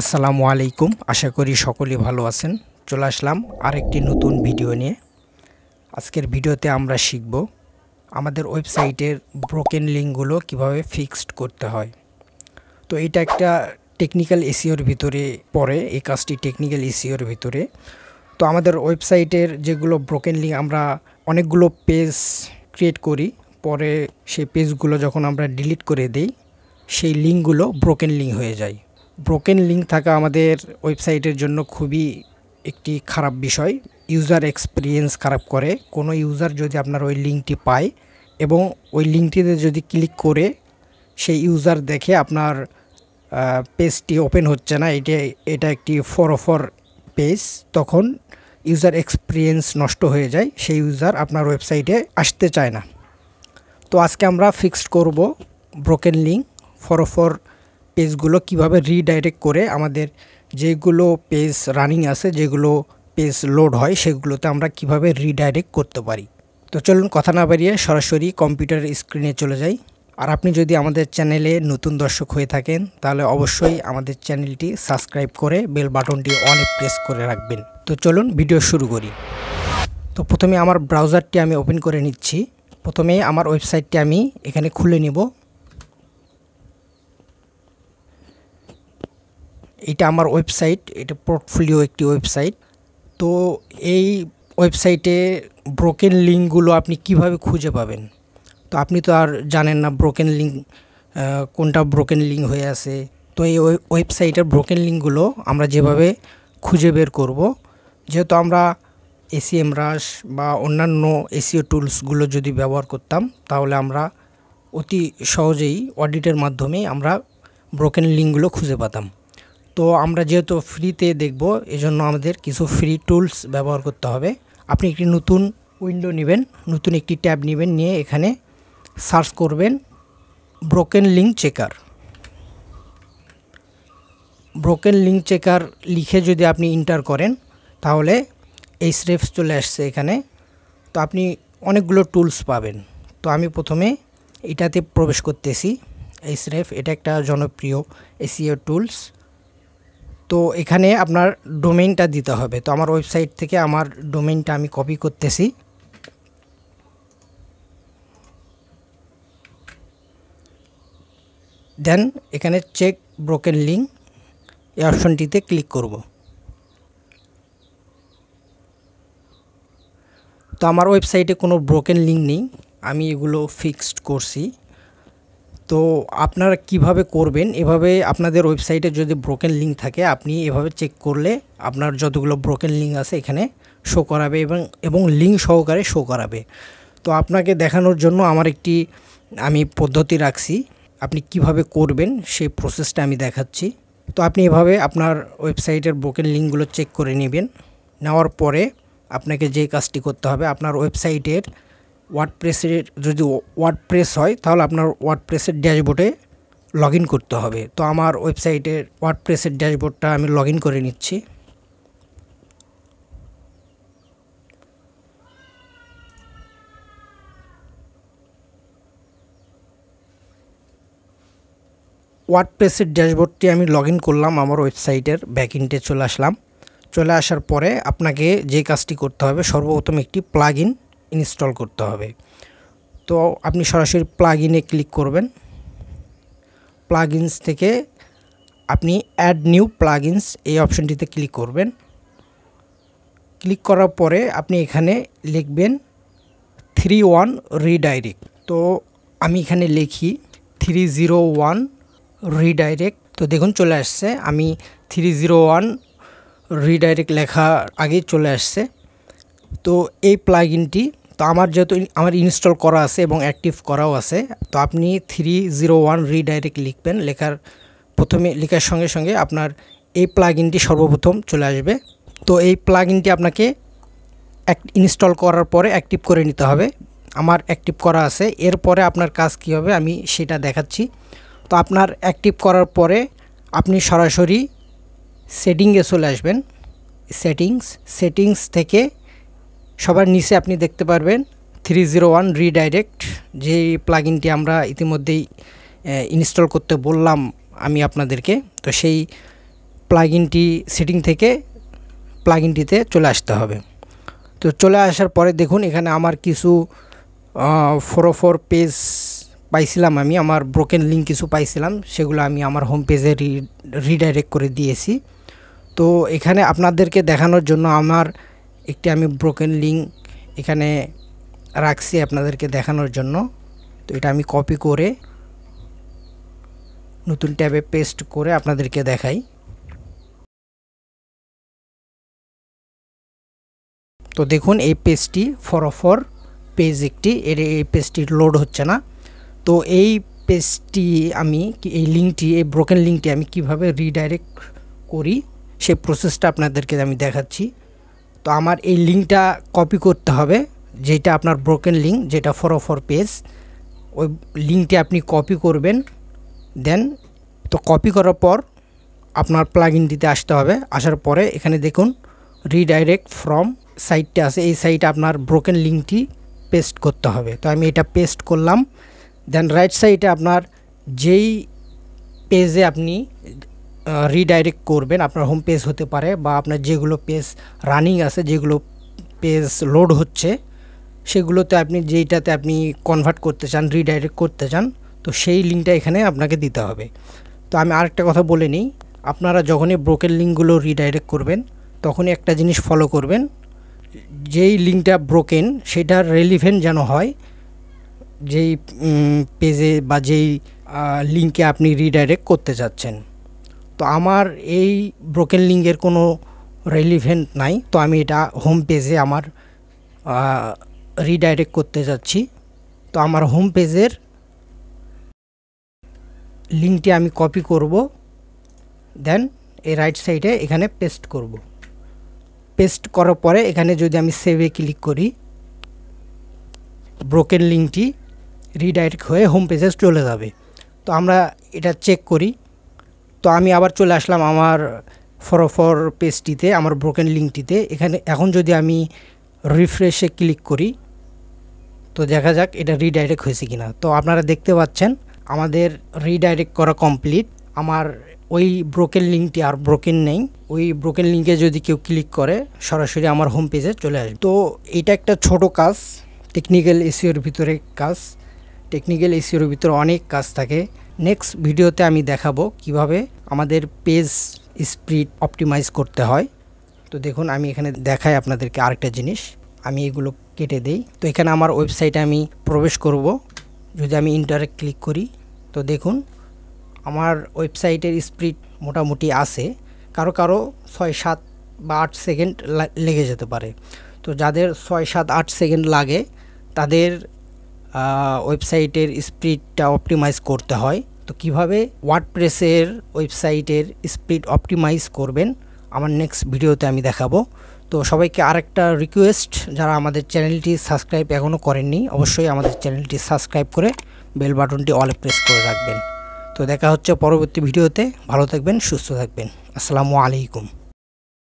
আসসালামু আলাইকুম। আশা করি সকলেই ভালো আছেন। চলে আসলাম আরেকটি নতুন ভিডিও নিয়ে। আজকের ভিডিওতে আমরা শিখব আমাদের ওয়েবসাইটের ব্রোকেন লিঙ্কগুলো কিভাবে ফিক্সড করতে হয়। তো এটা একটা টেকনিক্যাল এসইওর ভিতরে পড়ে, এই কাজটি টেকনিক্যাল এসইওর ভিতরে। তো আমাদের ওয়েবসাইটের যেগুলো ব্রোকেন লিঙ্ক, আমরা অনেকগুলো পেজ ক্রিয়েট করি, পরে সেই পেজগুলো যখন আমরা ডিলিট করে দেই সেই লিঙ্কগুলো ব্রোকেন লিঙ্ক হয়ে যায়। ব্রোকেন লিঙ্ক থাকা আমাদের ওয়েবসাইটের জন্য খুবই একটি খারাপ বিষয়। ইউজার এক্সপিরিয়েন্স খারাপ করে। কোনো ইউজার যদি আপনার ওই লিঙ্কটি পায় এবং ওই লিঙ্কটিতে যদি ক্লিক করে সেই ইউজার দেখে আপনার পেজটি ওপেন হচ্ছে না, এটা একটি 404 পেজ, তখন ইউজার এক্সপিরিয়েন্স নষ্ট হয়ে যায়, সেই ইউজার আপনার ওয়েবসাইটে আসতে চায় না। তো আজকে আমরা ফিক্সড করব ব্রোকেন লিঙ্ক 404 পেজগুলো কিভাবে রিডাইরেক্ট করে আমাদের যেগুলো পেজ রানিং আছে, যেগুলো পেজ লোড হয়, সেগুলোতে আমরা কিভাবে রিডাইরেক্ট করতে পারি। তো চলুন কথা না বাড়িয়ে সরাসরি কম্পিউটারের স্ক্রিনে চলে যাই। আর আপনি যদি আমাদের চ্যানেলে নতুন দর্শক হয়ে থাকেন তাহলে অবশ্যই আমাদের চ্যানেলটি সাবস্ক্রাইব করে বেল বাটনটি অলে প্রেস করে রাখবেন। তো চলুন ভিডিও শুরু করি। তো প্রথমে আমার ব্রাউজারটি আমি ওপেন করে নিচ্ছি। প্রথমে আমার ওয়েবসাইটটি আমি এখানে খুলে নিব। এটা আমার ওয়েবসাইট, এটা পোর্টফোলিও একটি ওয়েবসাইট। তো এই ওয়েবসাইটে ব্রোকেন লিঙ্কগুলো আপনি কিভাবে খুঁজে পাবেন। তো আপনি তো আর জানেন না ব্রোকেন লিঙ্ক কোনটা ব্রোকেন লিঙ্ক হয়ে আছে। তো এই ওয়েবসাইটের ব্রোকেন লিঙ্কগুলো আমরা যেভাবে খুঁজে বের করব, যেহেতু আমরা এসইএমরাশ বা অন্যান্য এসইও টুলসগুলো যদি ব্যবহার করতাম তাহলে আমরা অতি সহজেই অডিটের মাধ্যমে আমরা ব্রোকেন লিঙ্কগুলো খুঁজে পেতাম। তো আমরা যেহেতু ফ্রিতে দেখব, এজন্য আমাদের কিছু ফ্রি টুলস ব্যবহার করতে হবে। আপনি একটি নতুন উইন্ডো নেবেন, নতুন একটি ট্যাব নেবেন, নিয়ে এখানে সার্চ করবেন broken link checker. Broken link checker লিখে যদি আপনি এন্টার করেন তাহলে এই স্রেফস চলে আসছে এখানে। তো আপনি অনেকগুলো টুলস পাবেন। তো আমি প্রথমে এটাতে প্রবেশ করতেছি। এই স্রেফ, এটা একটা জনপ্রিয় এসইও টুলস। তো এখানে আপনার ডোমেইনটা দিতে হবে। তো আমার ওয়েবসাইট থেকে আমার ডোমেইনটা আমি কপি করতেছি। দেন এখানে চেক ব্রোকেন লিঙ্ক এই অপশনটিতে ক্লিক করব। তো আমার ওয়েবসাইটে কোনো ব্রোকেন লিঙ্ক নেই, আমি এগুলো ফিক্সড করছি। তো আপনারা কিভাবে করবেন, এভাবে আপনাদের ওয়েবসাইটে যদি ব্রোকেন লিঙ্ক থাকে আপনি এভাবে চেক করলে আপনার যতগুলো ব্রোকেন লিঙ্ক আছে এখানে শো করাবে এবং লিঙ্ক সহকারে শো করাবে। তো আপনাকে দেখানোর জন্য আমি পদ্ধতি রাখছি, আপনি কিভাবে করবেন সেই প্রসেসটা আমি দেখাচ্ছি। তো আপনি এভাবে আপনার ওয়েবসাইটের ব্রোকেন লিঙ্কগুলো চেক করে নেবেন। নেওয়ার পরে আপনাকে যে কাজটি করতে হবে, আপনার ওয়েবসাইটের ওয়ার্ডপ্রেসের, যদি ওয়ার্ডপ্রেস হয় তাহলে আপনার ওয়ার্ডপ্রেসের ড্যাশবোর্ডে লগ ইন করতে হবে। তো আমার ওয়েবসাইটের ওয়ার্ডপ্রেসের ড্যাশবোর্ডটা আমি লগ ইন করে নিচ্ছি। ওয়ার্ডপ্রেসের ড্যাশবোর্ডটি আমি লগ ইন করলাম, আমার ওয়েবসাইটের ব্যাকএন্ডে চলে আসলাম। চলে আসার পরে আপনাকে যে কাজটি করতে হবে, সর্বপ্রথম একটি প্লাগইন ইনস্টল করতে হবে। তো আপনি সরাসরি প্লাগইনে ক্লিক করবেন। প্লাগইনস থেকে আপনি অ্যাড নিউ প্লাগইনস এই অপশনটিতে ক্লিক করবেন। ক্লিক করার পরে আপনি এখানে লিখবেন 301 রিডাইরেক্ট। তো আমি এখানে লিখি 301 রিডাইরেক্ট। তো দেখুন চলে আসছে, আমি 301 রিডাইরেক্ট লেখা আগেই চলে আসছে। তো এই প্লাগইনটি, তো যেহেতু আমার ইনস্টল করা আছে এবং অ্যাক্টিভ করাও আছে, তো আপনি 301 রিডাইরেক্ট লিখবেন। লেখার সঙ্গে সঙ্গে আপনার এই প্লাগইনটি সর্বপ্রথম চলে আসবে। তো এই প্লাগইনটি আপনাকে ইনস্টল করার পরে অ্যাক্টিভ করে নিতে হবে। আমার অ্যাক্টিভ করা আছে। এরপরে আপনার কাজ কী হবে আমি সেটা দেখাচ্ছি। তো আপনার অ্যাক্টিভ করার পরে আপনি সরাসরি সেটিংয়ে চলে আসবেন। সেটিংস থেকে সবার নিচে আপনি দেখতে পারবেন 301 রিডাইরেক্ট, যে প্লাগইনটি আমরা ইতিমধ্যেই ইনস্টল করতে বললাম আমি আপনাদেরকে। তো সেই প্লাগইনটি সেটিং থেকে প্লাগইনটিতে চলে আসতে হবে। তো চলে আসার পরে দেখুন এখানে আমার কিছু 404 পেজ পাইছিলাম, আমি আমার ব্রোকেন লিঙ্ক কিছু পাইছিলাম, সেগুলো আমি আমার হোম পেজে রিডাইরেক্ট করে দিয়েছি। তো এখানে আপনাদেরকে দেখানোর জন্য আমার একটি আমি ব্রোকেন লিঙ্ক এখানে রাখছি আপনাদেরকে দেখানোর জন্য। তো এটা আমি কপি করে নতুন ট্যাবে পেস্ট করে আপনাদেরকে দেখাই। তো দেখুন এই পেজটি 404 পেজ একটি, এই পেজটি লোড হচ্ছে না। তো এই পেজটি আমি এই লিঙ্কটি, এই ব্রোকেন লিঙ্কটি আমি কিভাবে রিডাইরেক্ট করি সেই প্রসেসটা আপনাদেরকে আমি দেখাচ্ছি। তো আমার এই লিঙ্কটা কপি করতে হবে, যেটা আপনার ব্রোকেন লিঙ্ক, যেটা 404 পেজ, ওই লিঙ্কটি আপনি কপি করবেন। দেন তো কপি করার পর আপনার প্লাগইনটিতে আসতে হবে। আসার পরে এখানে দেখুন রিডাইরেক্ট ফ্রম সাইটটা আছে, এই সাইটে আপনার ব্রোকেন লিঙ্কটি পেস্ট করতে হবে। তো আমি এটা পেস্ট করলাম। দেন রাইট সাইডে আপনার যেই পেজে আপনি রিডাইরেক্ট করবেন, আপনার হোম পেজ হতে পারে বা আপনার যেগুলো পেজ রানিং আছে, যেগুলো পেজ লোড হচ্ছে, সেগুলোতে আপনি যেইটাতে আপনি কনভার্ট করতে চান, রিডাইরেক্ট করতে চান, তো সেই লিঙ্কটা এখানে আপনাকে দিতে হবে। তো আমি আরেকটা কথা বলে নিই, আপনারা যখনই ব্রোকেন লিঙ্কগুলো রিডাইরেক্ট করবেন তখনই একটা জিনিস ফলো করবেন, যেই লিঙ্কটা ব্রোকেন সেটার রেলিভেন্ট যেন হয় যেই পেজে বা যেই লিঙ্কে আপনি রিডাইরেক্ট করতে যাচ্ছেন। তো আমার এই ব্রোকেন লিঙ্কের কোনো রেলিভেন্ট নাই, তো আমি এটা হোম পেজে আমার রিডাইরেক্ট করতে যাচ্ছি। তো আমার হোম পেজের লিঙ্কটি আমি কপি করব, দেন এই রাইট সাইডে এখানে পেস্ট করব। পেস্ট করার পরে এখানে যদি আমি সেভে ক্লিক করি, ব্রোকেন লিঙ্কটি রিডাইরেক্ট হয়ে হোম পেজে চলে যাবে। তো আমরা এটা চেক করি। তো আমি আবার চলে আসলাম আমার 404 পেজটিতে, আমার ব্রোকেন লিঙ্কটিতে। এখানে এখন যদি আমি রিফ্রেশে ক্লিক করি তো দেখা যাক এটা রিডাইরেক্ট হয়েছে কিনা। তো আপনারা দেখতে পাচ্ছেন আমাদের রিডাইরেক্ট করা কমপ্লিট। আমার ওই ব্রোকেন লিঙ্কটি আর ব্রোকেন নেই, ওই ব্রোকেন লিঙ্কে যদি কেউ ক্লিক করে সরাসরি আমার হোম পেজে চলে আসবে। তো এটা একটা ছোট কাজ, টেকনিক্যাল এসইওর ভিতরে কাজ। টেকনিক্যাল এসইওর ভিতরে অনেক কাজ থাকে। নেক্সট ভিডিওতে আমি দেখাবো কিভাবে আমাদের পেজ স্পিড অপটিমাইজ করতে হয়। তো দেখুন আমি এখানে দেখাই আপনাদেরকে আরেকটা জিনিস, আমি এগুলো কেটে দেই। তো এখানে আমার ওয়েবসাইটে আমি প্রবেশ করব। যদি আমি ইন্টারে ক্লিক করি তো দেখুন আমার ওয়েবসাইটের স্পিড মোটামুটি আছে, কারো কারো 6-7 বা 8 সেকেন্ড লেগে যেতে পারে। তো যাদের 6-7-8 সেকেন্ড লাগে তাদের ওয়েবসাইটের স্পিডটা অপটিমাইজ করতে হয়। তো কিভাবে ওয়ার্ডপ্রেসের ওয়েবসাইটের স্পিড অপটিমাইজ করবেন আমার নেক্সট ভিডিওতে আমি দেখাবো। তো সবাইকে আরেকটা রিকোয়েস্ট, যারা আমাদের চ্যানেলটি সাবস্ক্রাইব এখনও করেননি অবশ্যই আমাদের চ্যানেলটি সাবস্ক্রাইব করে বেল বাটনটি অলে প্রেস করে রাখবেন। তো দেখা হচ্ছে পরবর্তী ভিডিওতে। ভালো থাকবেন, সুস্থ থাকবেন। আসসালামু আলাইকুম।